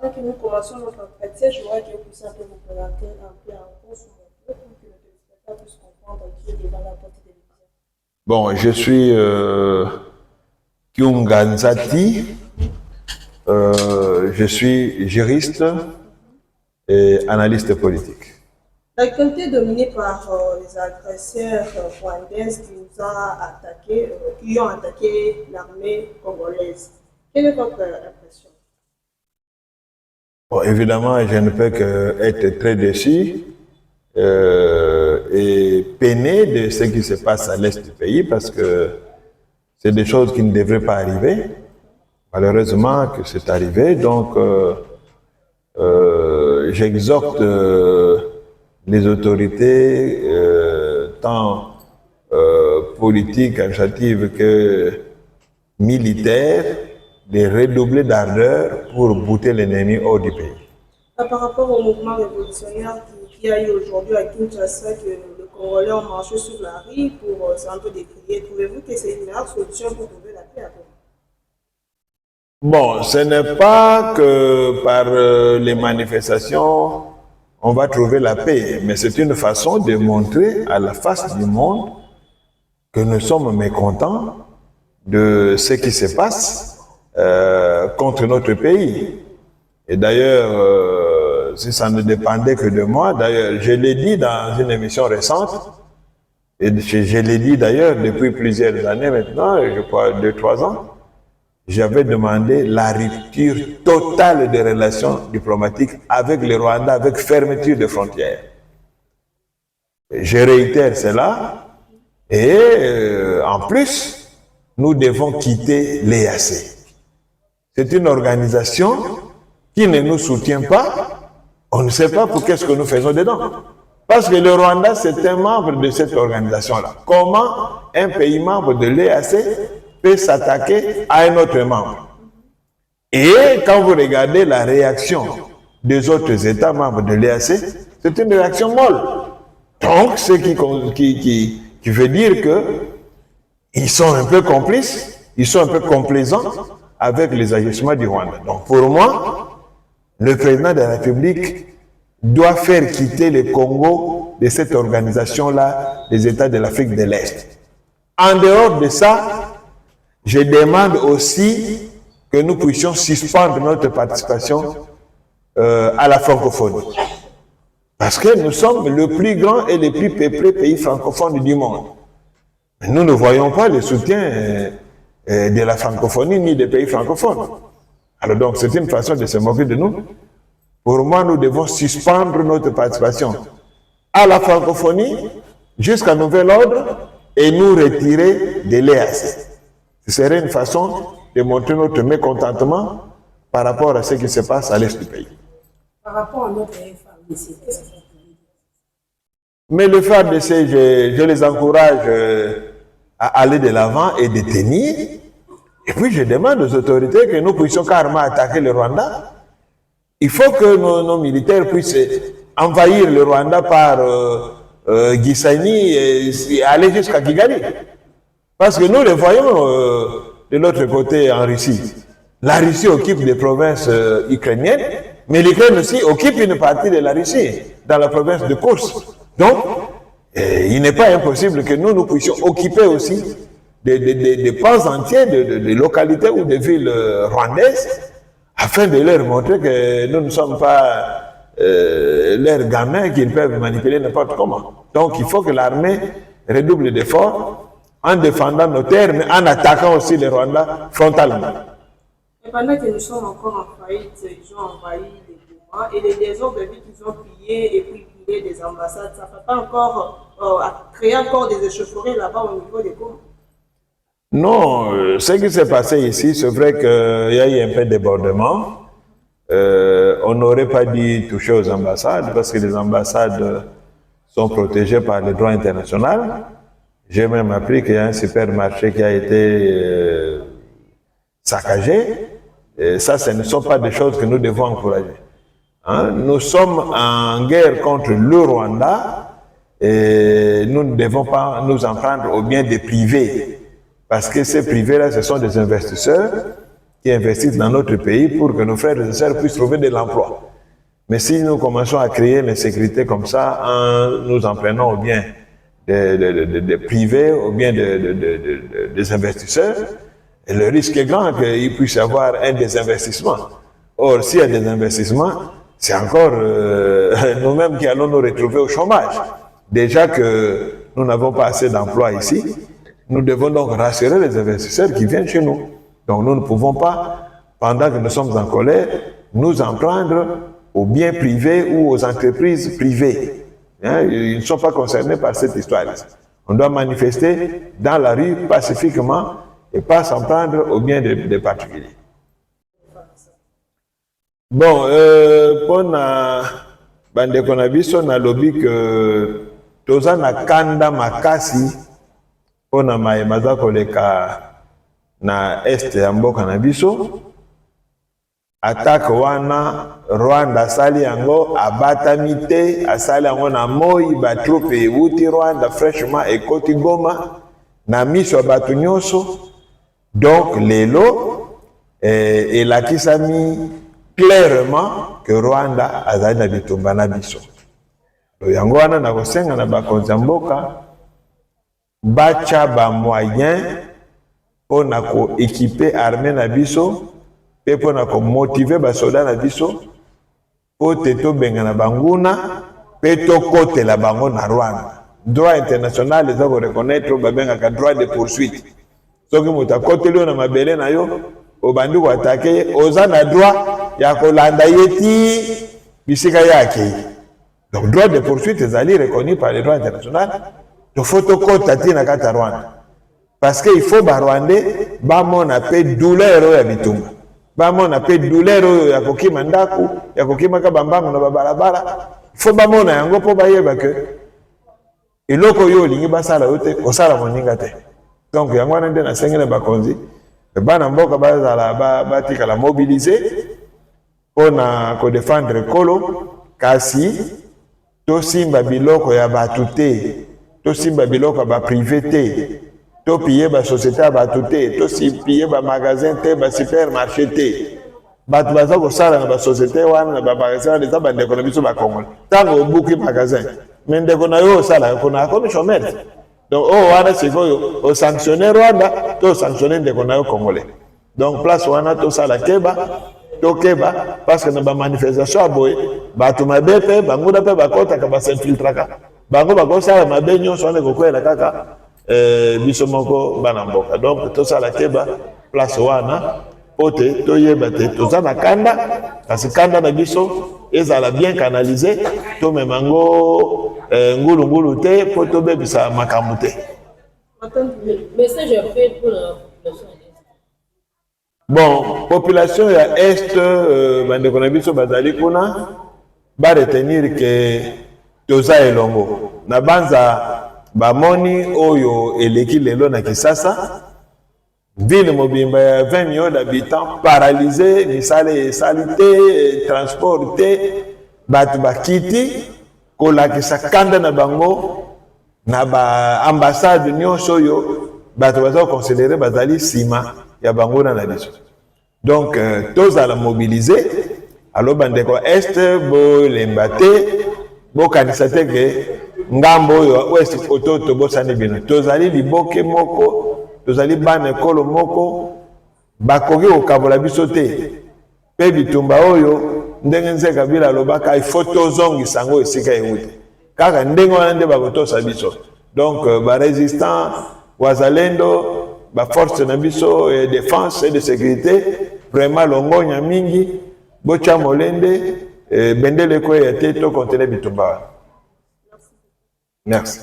Avant que nous commencions notre entretien, je voudrais que vous puissiez un peu vous présenter un peu en gros sur votre pour que le téléspectateur puisse comprendre qui est devant la porte télévision. Bon, je suis Kyunganzati, je suis juriste et analyste politique. L'actualité dominée par les agresseurs rwandaises qui nous ont attaqué, qui ont attaqué l'armée congolaise. Quelle est votre impression? Bon, évidemment, je ne peux qu'être très déçu et peiné de ce qui se passe à l'est du pays parce que c'est des choses qui ne devraient pas arriver. Malheureusement que c'est arrivé, donc j'exhorte les autorités, tant politiques, administratives que militaires, de redoubler d'ardeur pour bouter l'ennemi hors du pays. Par rapport au mouvement révolutionnaire qui a eu aujourd'hui à Kinshasa, que les Congolais ont marché sur la rue pour un peu décrier, trouvez-vous que c'est une meilleure solution pour trouver la paix à Goma? Bon, ce n'est pas que par les manifestations on va trouver la paix, mais c'est une façon de montrer à la face du monde que nous sommes mécontents de ce qui se passe contre notre pays. Et d'ailleurs, si ça ne dépendait que de moi, d'ailleurs, je l'ai dit dans une émission récente, et je l'ai dit d'ailleurs depuis plusieurs années maintenant, je crois 2-3 ans, j'avais demandé la rupture totale des relations diplomatiques avec le Rwanda, avec fermeture de frontières. Je réitère cela, et en plus, nous devons quitter l'EAC. C'est une organisation qui ne nous soutient pas. On ne sait pas pour qu'est-ce que nous faisons dedans. Parce que le Rwanda, c'est un membre de cette organisation-là. Comment un pays membre de l'EAC peut s'attaquer à un autre membre? Et quand vous regardez la réaction des autres États membres de l'EAC, c'est une réaction molle. Donc, ce qui veut dire qu'ils sont un peu complices, ils sont un peu complaisants avec les agissements du Rwanda. Donc pour moi, le président de la République doit faire quitter le Congo de cette organisation-là, des États de l'Afrique de l'Est. En dehors de ça, je demande aussi que nous puissions suspendre notre participation à la francophonie. Parce que nous sommes le plus grand et le plus peuplé pays francophone du monde. Mais nous ne voyons pas le soutien de la francophonie ni des pays francophones. Alors donc c'est une façon de se moquer de nous. Pour moi, nous devons suspendre notre participation à la francophonie jusqu'à nouvel ordre et nous retirer de l'EAC. Ce serait une façon de montrer notre mécontentement par rapport à ce qui se passe à l'est du pays. Par rapport à notre FARDC, qu'est-ce que ça veut dire? Mais le FARDC, je les encourage à aller de l'avant et de tenir. Et puis je demande aux autorités que nous puissions carrément attaquer le Rwanda. Il faut que nos militaires puissent envahir le Rwanda par Gisenyi et aller jusqu'à Kigali. Parce que nous les voyons de l'autre côté en Russie. La Russie occupe des provinces ukrainiennes, mais l'Ukraine aussi occupe une partie de la Russie, dans la province de Kursk. Donc, il n'est pas impossible que nous puissions occuper aussi des pans entiers de localités ou de villes rwandaises, afin de leur montrer que nous ne sommes pas leurs gamins qu'ils peuvent manipuler n'importe comment. Donc, il faut que l'armée redouble d'efforts en défendant nos terres, mais en attaquant aussi les Rwandais frontalement. Et pendant que nous sommes encore en faillite, ils ont envahi les Goma et les désordres de vie qu'ils ont pillés et puis pillé des ambassades, ça ne peut pas encore créer encore des échauffourées là-bas au niveau des Goma. Non, ce qui s'est passé ici, c'est vrai qu'il y a eu un peu de débordement. On n'aurait pas dû toucher aux ambassades parce que les ambassades sont protégées par le droit international. J'ai même appris qu'il y a un supermarché qui a été saccagé. Et ça, ce ne sont pas des choses que nous devons encourager. Hein? Nous sommes en guerre contre le Rwanda et nous ne devons pas nous en prendre aux biens des privés. Parce que ces privés-là, ce sont des investisseurs qui investissent dans notre pays pour que nos frères et sœurs puissent trouver de l'emploi. Mais si nous commençons à créer l'insécurité comme ça, en nous en prenant au bien des privés, au bien des investisseurs, et le risque est grand qu'il puisse y avoir un désinvestissement. Or, s'il y a des investissements, c'est encore nous-mêmes qui allons nous retrouver au chômage. Déjà que nous n'avons pas assez d'emplois ici, nous devons donc rassurer les investisseurs qui viennent chez nous. Donc nous ne pouvons pas, pendant que nous sommes en colère, nous en prendre aux biens privés ou aux entreprises privées. Hein, ils ne sont pas concernés par cette histoire. On doit manifester dans la rue pacifiquement et pas s'en prendre aux biens des particuliers. Bon, pour na bandeko na biso na lobi que toza na kanda makasi pour na maza koleka na este ya mboka na biso. Attaque wana Rwanda asali yango abatami te, asali yango na moi ba troupe euti Rwanda fraîchement ekoti Goma na miso ya bato nyonso. Donc lelo elakisami clairement que Rwanda azali na bitumba na biso. Yango wana na kosenga na bakonzi ya mboka bacha ba moyen pour na ko équiper armée na biso pe pour na ko motiver ba soldats na biso po te to benga na banguna pe to kote la bango na Rwanda. Droit international les ko reconnaître ba benga ka droit de poursuite. Soki muta kote lio na mabele na yo obandi ko attaquer oza na droit ya ko landa yeti bisika yake. Donc droit de poursuite ezali reconnu par le droit international. To photo kota tina kata Rwanda. Parce que il faut ba Rwandais ba mona pe douleur ya bitumba. Ba mona pe douleur ya kokima ndaku, ya kokima ka bambango na babalabala. Il faut ba mona yango po ba yeba que eloko yo lingi basala yote kosala moninga te. Donc yango wana nde na sengele bakonzi bana mboka bazala batika la mobiliser pona ko défendre kolo kasi to simba biloko ya batu te, to simba biloko ba privé te, to piller ba société ba tuté, to si piller ba magasin te, ba supermarché te. Batu baza ko sala na ba société wana na ba magasin des ba ndeko na biso ba Congo. Tango obuki magasin, mais ndeko na yo sala ko na ko chômeur. Donc wana c'est ko o sanctionner Rwanda, to sanctionner ndeko na yo congolais. Donc place wana to sala keba, to keba parce que na ba manifestation aboy, batu mabepe, banguda pe bakota ka ba s'infiltraka. Bango bako sala mabe nyonso ane ko kwela kaka biso moko bana mboka. Donc to sala keba place wana pote to yeba te to za na kanda parce kanda na biso ezala bien canalisé to memango ngulu te po to bebisa makambo te. Message fait pour la population. Bon, population ya est bandeko na biso bazali kuna ba retenir que toza elongo na banza bamoni oyo eleki lelo na Kisasa. Ville mobimba ya 20 millions d'habitants paralysés, misale salité, transporté, batu bakiti, kolakisa kanda na bango, na ba ambassade nyonso yo, batu baza considéré bazali sima ya bango na biso. Donc, tous à la mobiliser, alors bandeko est, bo lembate, bo kanisate ke ngambo yo ouest koto to bosani bino. Tozali liboke moko, tozali bana ekolo moko bakoki kokabola biso te pe bitumba oyo ndenge nze Kabila alobaka ifo tozongisa yango esika euti kaka ndenge wana nde bakotosa biso. Donc barésistant wazalendo baforce na biso de défense et de sécurité vraiment longonya mingi bocha molende bendele ko ya te to kontene bitumba. Merci.